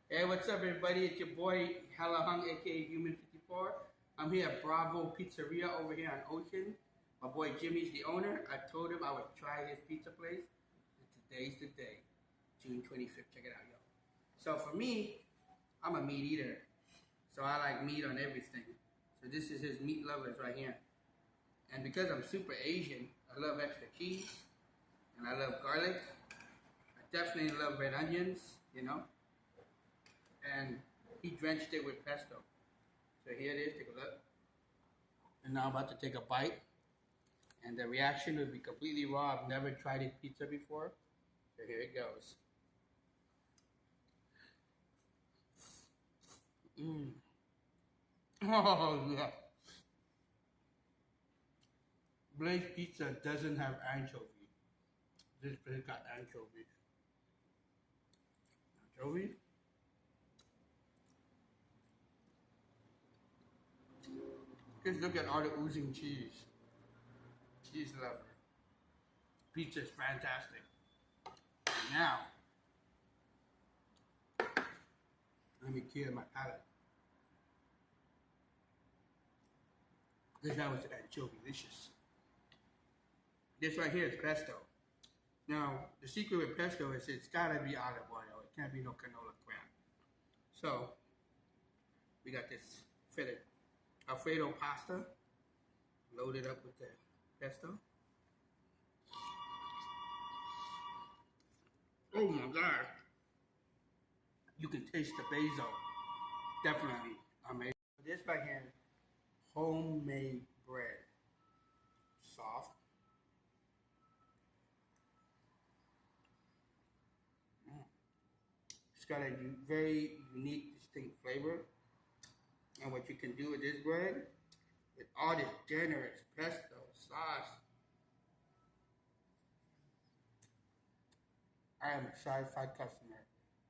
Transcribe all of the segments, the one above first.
Hey, what's up, everybody? It's your boy, Hella Hung, aka June25th2024. I'm here at Bravo Pizzeria over here on Ocean. My boy Jimmy's the owner. I told him I would try his pizza place. And today's the day, June 25th. Check it out, yo. So for me, I'm a meat eater. So I like meat on everything. So this is his meat lovers right here. And because I'm super Asian, I love extra cheese. And I love garlic. I definitely love red onions, you know. And he drenched it with pesto. So here it is, take a look. And now I'm about to take a bite. And the reaction would be completely raw. I've never tried his pizza before. So here it goes. Oh, yeah. Blaze Pizza doesn't have anchovy. This place got anchovy. Anchovy? Just look at all the oozing cheese. Cheese lover. Pizza is fantastic. Now, let me clear my palate. This guy was anchovy-licious. This right here is pesto. Now, the secret with pesto is it's gotta be olive oil. It can't be no canola crap. So, we got this fitted Alfredo pasta loaded up with the pesto. Oh my God. You can taste the basil. Definitely amazing. This right here, homemade bread. Soft. It's got a very unique, distinct flavor. And what you can do with this bread, with all this generous pesto sauce, I am a satisfied customer.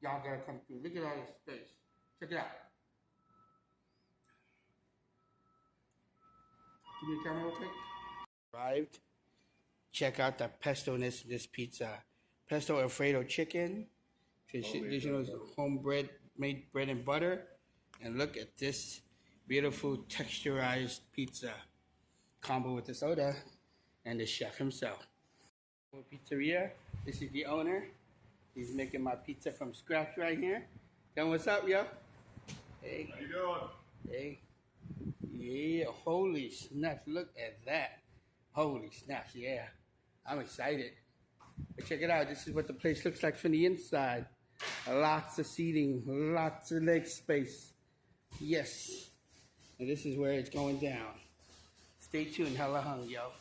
Y'all gotta come through. Look at all this space. Check it out. Give me a camera real quick. Arrived. Check out the pesto-ness of this pizza. Pesto Alfredo chicken. Traditional homemade made bread and butter. And look at this beautiful texturized pizza combo with the soda and the chef himself. Pizzeria. This is the owner. He's making my pizza from scratch right here. Tell him what's up, yo. Hey. How you doing? Hey. Yeah. Holy snaps. Look at that. Holy snaps. Yeah. I'm excited. But check it out. This is what the place looks like from the inside. Lots of seating. Lots of leg space. Yes. And this is where it's going down. Stay tuned. Hella hung, yo.